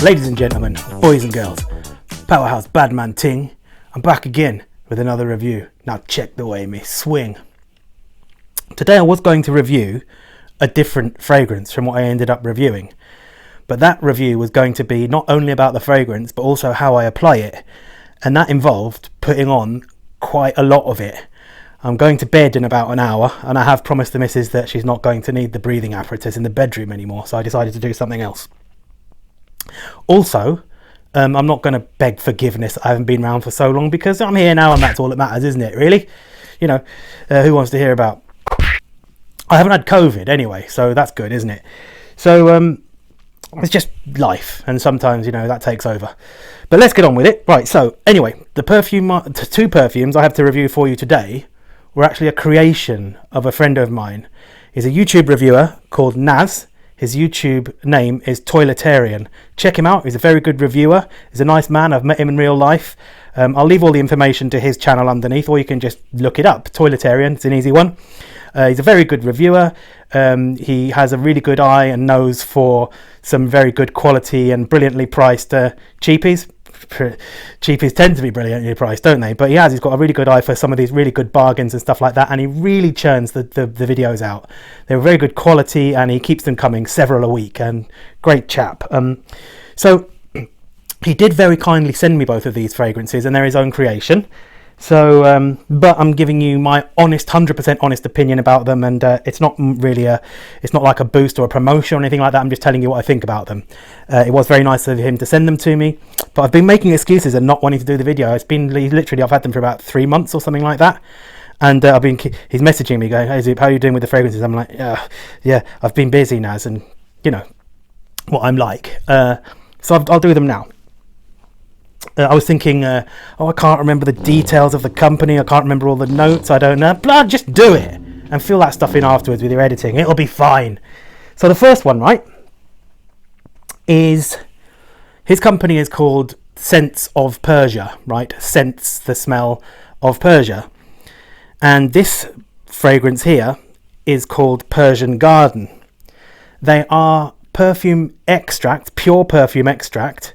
Ladies and gentlemen, boys and girls, Powerhouse Badman Ting, I'm back again with another review. Now check the way me swing. Today I was going to review a different fragrance from what I ended up reviewing, but that review was going to be not only about the fragrance but also how I apply it, and that involved putting on quite a lot of it. I'm going to bed in about an hour, and I have promised the missus that she's not going to need the breathing apparatus in the bedroom anymore, so I decided to do something else. Also, I'm not going to beg forgiveness I haven't been around for so long, because I'm here now and that's all that matters, isn't it, really? You know, who wants to hear about... I haven't had COVID anyway, so that's good, isn't it? So, it's just life, and sometimes, you know, that takes over. But let's get on with it. Right, so, anyway, the two perfumes I have to review for you today were actually a creation of a friend of mine. He's a YouTube reviewer called Nas. His YouTube name is Toilettarian. Check him out. He's a very good reviewer. He's a nice man. I've met him in real life. I'll leave all the information to his channel underneath, or you can just look it up. Toilettarian. It's an easy one. He's a very good reviewer. He has a really good eye and nose for some very good quality and brilliantly priced cheapies. Cheapies tend to be brilliantly priced, don't they? But he's got a really good eye for some of these really good bargains and stuff like that, and he really churns the videos out. They're very good quality and he keeps them coming several a week, and great chap. So he did very kindly send me both of these fragrances, and they're his own creation. So but I'm giving you my honest 100% honest opinion about them, and it's not really it's not like a boost or a promotion or anything like that. I'm just telling you what I think about them. It was very nice of him to send them to me, but I've been making excuses and not wanting to do the video. It's been literally, I've had them for about 3 months or something like that, and he's messaging me going, "Hey Zoop, how are you doing with the fragrances?" I'm like, yeah, I've been busy, Naz, and you know what I'm like. So I'll do them now. I was thinking, I can't remember the details of the company, I can't remember all the notes, I don't know. Blood, just do it and fill that stuff in afterwards with your editing. It'll be fine. So the first one, right, is his company is called Scents of Persia, right? Scents, the smell of Persia. And this fragrance here is called Persian Garden. They are perfume extract, pure perfume extract.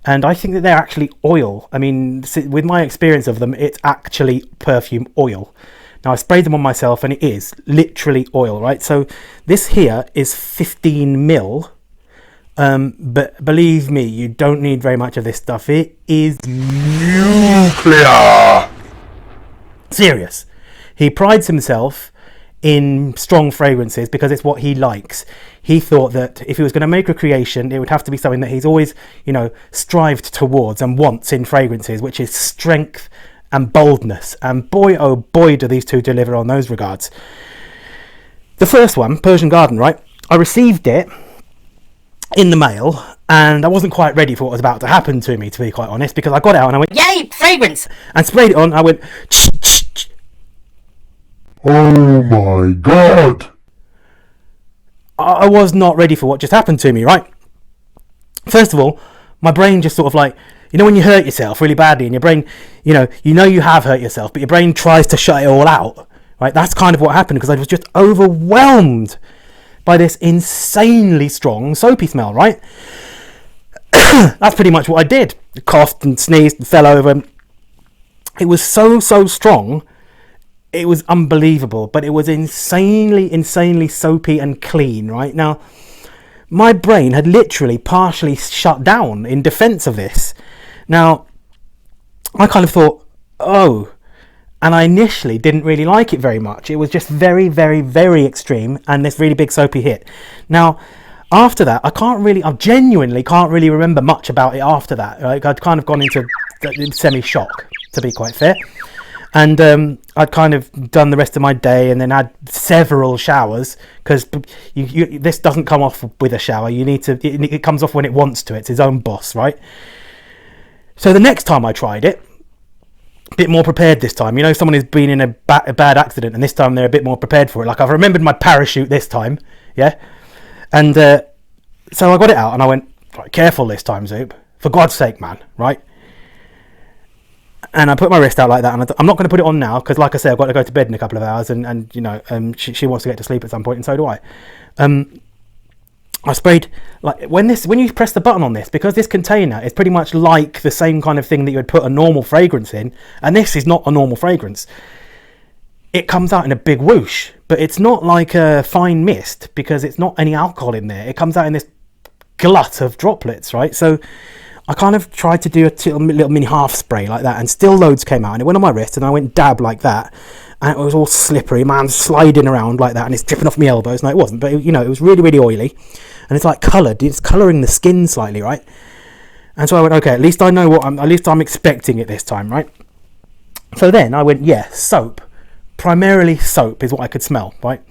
And I think that they're actually oil. I mean, with my experience of them, it's actually perfume oil. Now, I sprayed them on myself, and it is literally oil, right? So this here is 15 mil. But believe me, you don't need very much of this stuff. It is nuclear. Serious. He prides himself in strong fragrances because it's what he likes. He thought that if he was going to make a creation, it would have to be something that he's always, you know, strived towards and wants in fragrances, which is strength and boldness. And boy, oh boy, do these two deliver on those regards. The first one, Persian Garden, right? I received it in the mail, and I wasn't quite ready for what was about to happen to me, to be quite honest, because I got it out and I went, "Yay, fragrance!" and sprayed it on. I went, "Ch, ch, ch." Oh my god! I was not ready for what just happened to me, right? First of all, my brain just sort of like, you know when you hurt yourself really badly and your brain, you know you have hurt yourself, but your brain tries to shut it all out, right? That's kind of what happened, because I was just overwhelmed by this insanely strong soapy smell, right? That's pretty much what I did. I coughed and sneezed and fell over. It was so strong. It was unbelievable, but it was insanely soapy and clean, right? Now, my brain had literally partially shut down in defense of this. Now, I kind of thought, and I initially didn't really like it very much. It was just very extreme, and this really big soapy hit. Now, after that, I genuinely can't really remember much about it after that. Like, I'd kind of gone into semi-shock, to be quite fair. And I'd kind of done the rest of my day and then had several showers, because this doesn't come off with a shower. You need to. It comes off when it wants to. It's his own boss, right? So the next time I tried it, a bit more prepared this time. You know, someone who's been in a bad accident, and this time they're a bit more prepared for it. Like, I've remembered my parachute this time, yeah? And so I got it out and I went, right, careful this time, Zoop. For God's sake, man, right? And I put my wrist out like that, and I'm not going to put it on now because, like I said, I've got to go to bed in a couple of hours, and you know, she wants to get to sleep at some point, and so do I. I sprayed, like, when you press the button on this, because this container is pretty much like the same kind of thing that you would put a normal fragrance in, and this is not a normal fragrance, it comes out in a big whoosh, but it's not like a fine mist because it's not any alcohol in there. It comes out in this glut of droplets, right? So I kind of tried to do a little mini half spray like that, and still loads came out, and it went on my wrist, and I went dab like that, and it was all slippery, man, sliding around like that, and it's dripping off my elbows. No, it wasn't, but it was really, really oily, and it's like coloured. It's colouring the skin slightly, right? And so I went, okay, at least I know at least I'm expecting it this time, right? So then I went, yeah, soap. Primarily soap is what I could smell, right?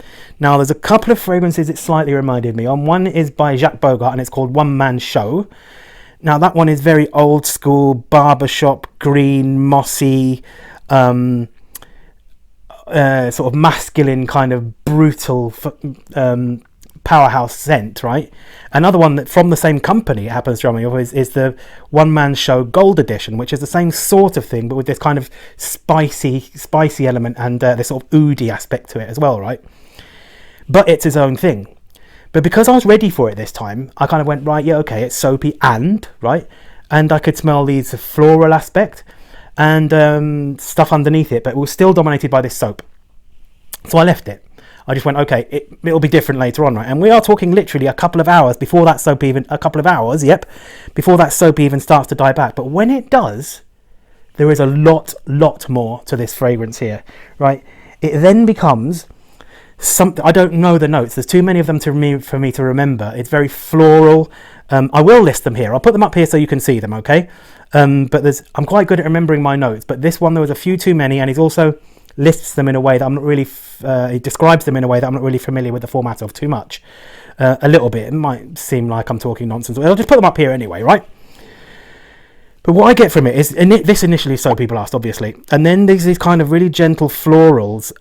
Now there's a couple of fragrances it slightly reminded me on. One is by Jacques Bogart, and it's called One Man Show. Now that one is very old school, barbershop, green, mossy, sort of masculine, kind of brutal powerhouse scent, right? Another one that from the same company, it happens to remind me of, is the One Man Show Gold Edition, which is the same sort of thing, but with this kind of spicy element and this sort of oody aspect to it as well, right? But it's his own thing. But because I was ready for it this time, I kind of went, right, yeah, okay, it's soapy right? And I could smell the floral aspect and stuff underneath it, but it was still dominated by this soap. So I left it. I just went, okay, it'll be different later on, right? And we are talking literally a couple of hours before that soap even, before that soap even starts to die back. But when it does, there is a lot more to this fragrance here, right? It then becomes something, I don't know the notes. There's too many of them for me to remember. It's very floral. I will list them here. I'll put them up here so you can see them, okay? But I'm quite good at remembering my notes. But this one, there was a few too many, and he's also lists them in a way that I'm not really, he describes them in a way that I'm not really familiar with the format of too much. A little bit. It might seem like I'm talking nonsense. I'll just put them up here anyway, right? But what I get from it is, this initially is so people asked, obviously. And then there's these kind of really gentle florals,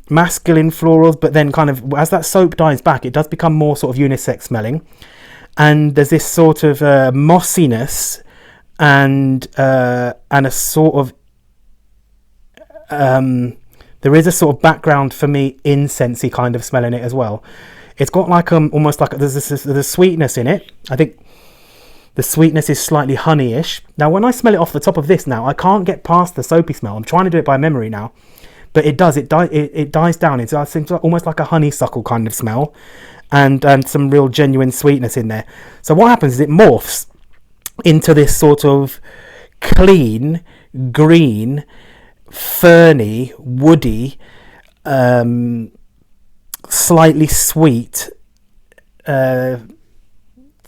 masculine florals, but then kind of, as that soap dies back, it does become more sort of unisex smelling. And there's this sort of mossiness and a sort of, there is a sort of background for me incensey kind of smell in it as well. It's got like almost like there's a sweetness in it. I think the sweetness is slightly honeyish. Now when I smell it off the top of this now, I can't get past the soapy smell. I'm trying to do it by memory now, but it dies down. It seems almost like a honeysuckle kind of smell, and some real genuine sweetness in there. So what happens is it morphs into this sort of clean green, ferny, woody, slightly sweet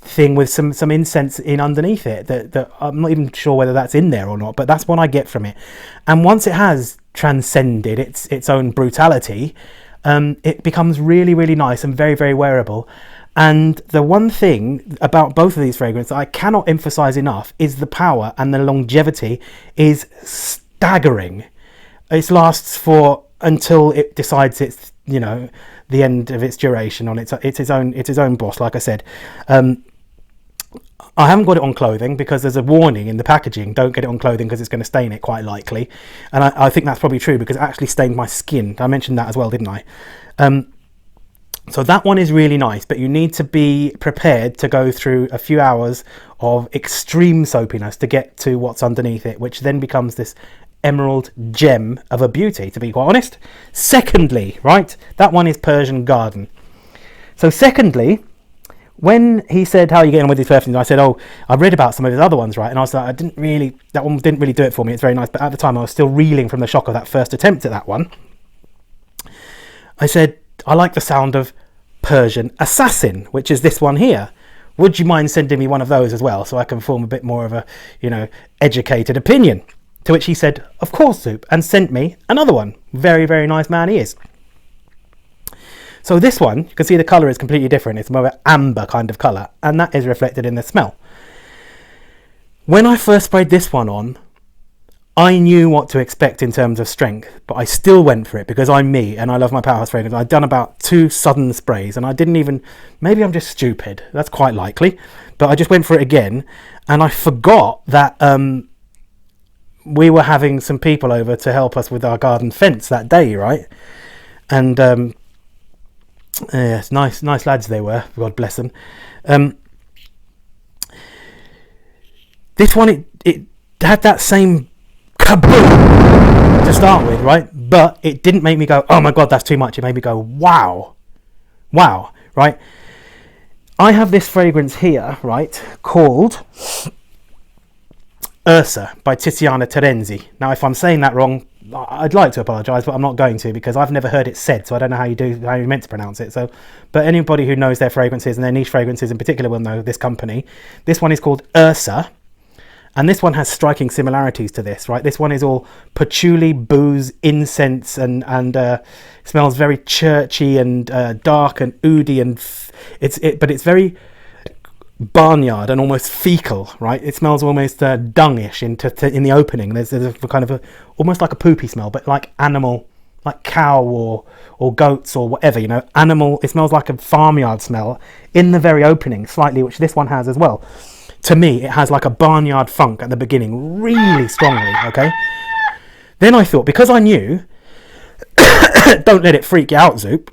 thing with some incense in underneath it that I'm not even sure whether that's in there or not, but that's what I get from it. And once it has transcended its own brutality, it becomes really, really nice and very, very wearable. And the one thing about both of these fragrances that I cannot emphasize enough is the power, and the longevity is staggering. It lasts for until it decides it's the end of its duration on it's its own boss, like I said. I haven't got it on clothing because there's a warning in the packaging, don't get it on clothing because it's going to stain it, quite likely. And I think that's probably true because it actually stained my skin. I mentioned that as well, didn't I? So that one is really nice, but you need to be prepared to go through a few hours of extreme soapiness to get to what's underneath it, which then becomes this emerald gem of a beauty, to be quite honest. Secondly, right, that one is Persian Garden. So secondly, when he said, how are you getting on with these perfumes? I said, oh, I've read about some of his other ones, right? And I was like, that one didn't really do it for me. It's very nice. But at the time, I was still reeling from the shock of that first attempt at that one. I said, I like the sound of Persian Assassin, which is this one here. Would you mind sending me one of those as well, so I can form a bit more of a, educated opinion? To which he said, of course, Soup, and sent me another one. Very, very nice man he is. So this one, you can see the colour is completely different. It's more of an amber kind of colour, and that is reflected in the smell. When I first sprayed this one on, I knew what to expect in terms of strength, but I still went for it because I'm me and I love my powerhouse fragrance. I'd done about 2 sudden sprays and I didn't even, maybe I'm just stupid, that's quite likely, but I just went for it again, and I forgot that we were having some people over to help us with our garden fence that day, right? And Yes, nice lads they were. God bless them. Um, this one, it had that same kaboom to start with, right? But it didn't make me go, oh my God, that's too much. It made me go, wow, right? I have this fragrance here, right, called Ursa by Tiziana Terenzi. Now, if I'm saying that wrong, I'd like to apologise, but I'm not going to, because I've never heard it said, so I don't know how you're meant to pronounce it. So, but anybody who knows their fragrances and their niche fragrances in particular will know this company. This one is called Ursa, and this one has striking similarities to this, right? This one is all patchouli, booze, incense, and smells very churchy and dark and oudy, and but it's very barnyard and almost fecal, right? It smells almost dungish in the opening. There's a kind of almost like a poopy smell, but like animal, like cow or goats or whatever, animal. It smells like a farmyard smell in the very opening, slightly, which this one has as well. To me, it has like a barnyard funk at the beginning, really strongly. Okay. Then I thought, because I knew, don't let it freak you out, Zoop.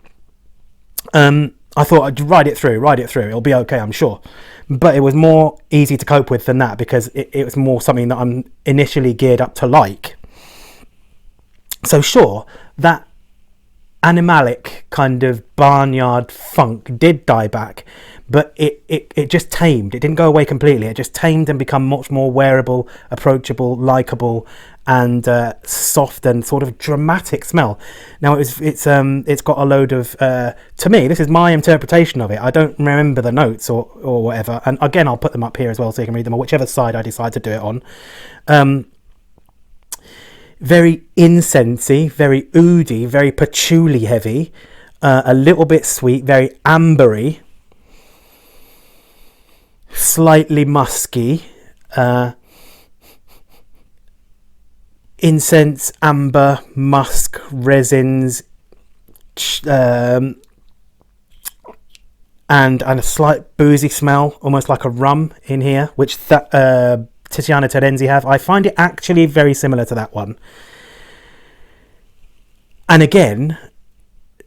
I thought I'd ride it through. It'll be okay, I'm sure. But it was more easy to cope with than that, because it was more something that I'm initially geared up to like. So sure, that animalic kind of barnyard funk did die back, but it just tamed. It didn't go away completely. It just tamed and become much more wearable, approachable, likable, and soft and sort of dramatic smell. Now it's got a load of to me, this is my interpretation of it. I don't remember the notes or whatever, and again I'll put them up here as well so you can read them, or whichever side I decide to do it on. Very incensey, very oudy, very patchouli heavy, a little bit sweet, very ambery, slightly musky, incense, amber, musk, resins, and a slight boozy smell, almost like a rum in here, which that Tiziana Terenzi have. I find it actually very similar to that one. And again,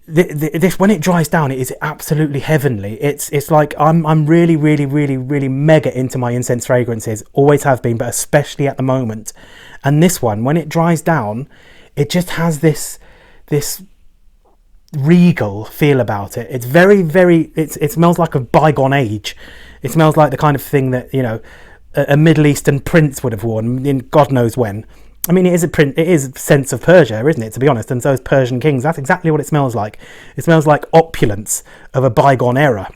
this, when it dries down, it is absolutely heavenly. It's like I'm really mega into my incense fragrances, always have been, but especially at the moment. And this one, when it dries down, it just has this regal feel about it. It's very it smells like a bygone age. It smells like the kind of thing that a Middle Eastern prince would have worn in God knows when. I mean, it is Scents of Persia, isn't it, to be honest? And so is Persian kings. That's exactly what it smells like. It smells like opulence of a bygone era.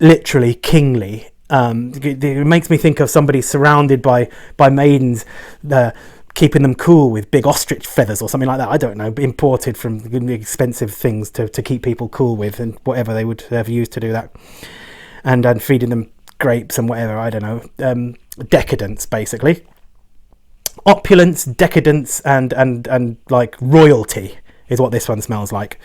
Literally kingly. It makes me think of somebody surrounded by maidens, keeping them cool with big ostrich feathers or something like that. I don't know, imported from expensive things to keep people cool with, and whatever they would have used to do that. And feeding them grapes and whatever, I don't know. Decadence, basically. Opulence, decadence, and like royalty is what this one smells like.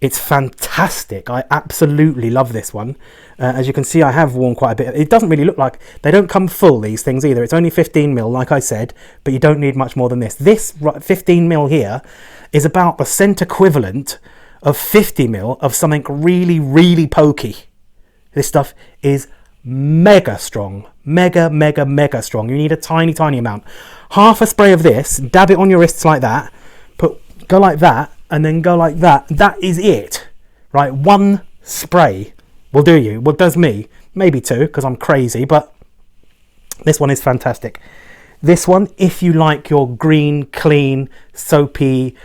It's fantastic. I absolutely love this one. As you can see, I have worn quite a bit. It doesn't really look like, they don't come full, these things, either. It's only 15ml, like I said, but you don't need much more than this. This 15ml here is about the scent equivalent of 50ml of something really pokey. This stuff is mega strong. Mega strong. You need a tiny amount. Half a spray of this, dab it on your wrists like that, go like that, and then go like that. That is it, right? One spray will do you. Well, does me. Maybe two, because I'm crazy, but this one is fantastic. This one, if you like your green, clean, soapy,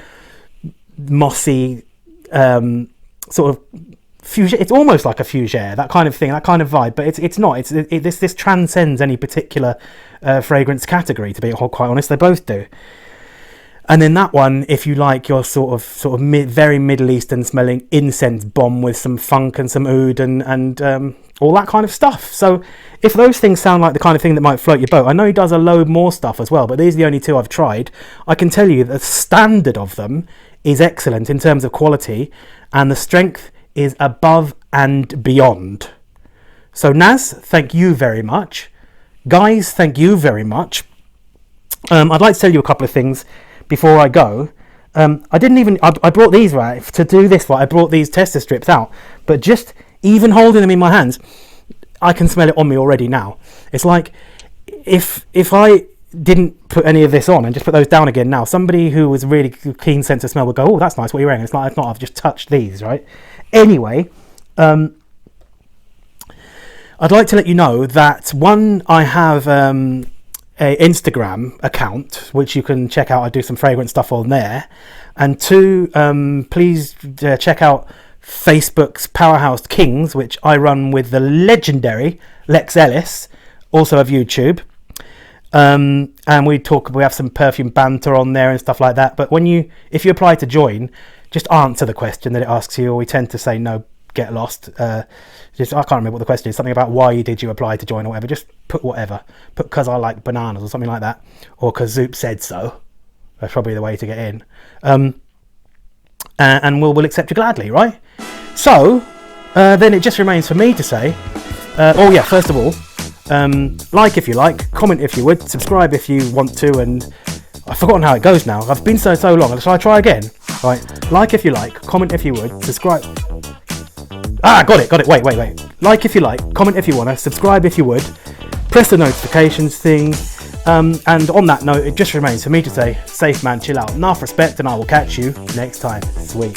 mossy, sort of fuchsia, it's almost like a fougere, that kind of thing, that kind of vibe, but it's not. This transcends any particular fragrance category, to be quite honest. They both do. And then that one, if you like your sort of very Middle Eastern smelling incense bomb with some funk and some oud and all that kind of stuff. So if those things sound like the kind of thing that might float your boat, I know he does a load more stuff as well, but these are the only two I've tried. I can tell you the standard of them is excellent in terms of quality, and the strength is above and beyond. So Nas, thank you very much. Guys, thank you very much. I'd like to tell you a couple of things before I go. I didn't even, I brought these, right, to do this, right, I brought these tester strips out, but just even holding them in my hands, I can smell it on me already now. It's like, if I didn't put any of this on and just put those down again now, somebody who was really keen sense of smell would go, oh, that's nice, what are you wearing? It's not, I've just touched these, right? Anyway, I'd like to let you know that, one, I have a Instagram account which you can check out. I do some fragrance stuff on there, and two, please check out Facebook's Powerhouse Kings, which I run with the legendary Lex Ellis, also of YouTube, and we have some perfume banter on there and stuff like that. But if you apply to join, just answer the question that it asks you, or we tend to say no, get lost. I can't remember what the question is, something about why did you apply to join or whatever. Just put whatever, put because I like bananas or something like that, or because Zoop said so. That's probably the way to get in, and we'll accept you gladly, right? So then it just remains for me to say, first of all, like if you like, comment if you would, subscribe if you want to, and I've forgotten how it goes now. I've been so long. Shall I try again? Right, like if you like, comment if you would, subscribe. Got it. Wait. Like if you like, comment if you want to, subscribe if you would, press the notifications thing, and on that note, it just remains for me to say, safe man, chill out, enough respect, and I will catch you next time. Sweet.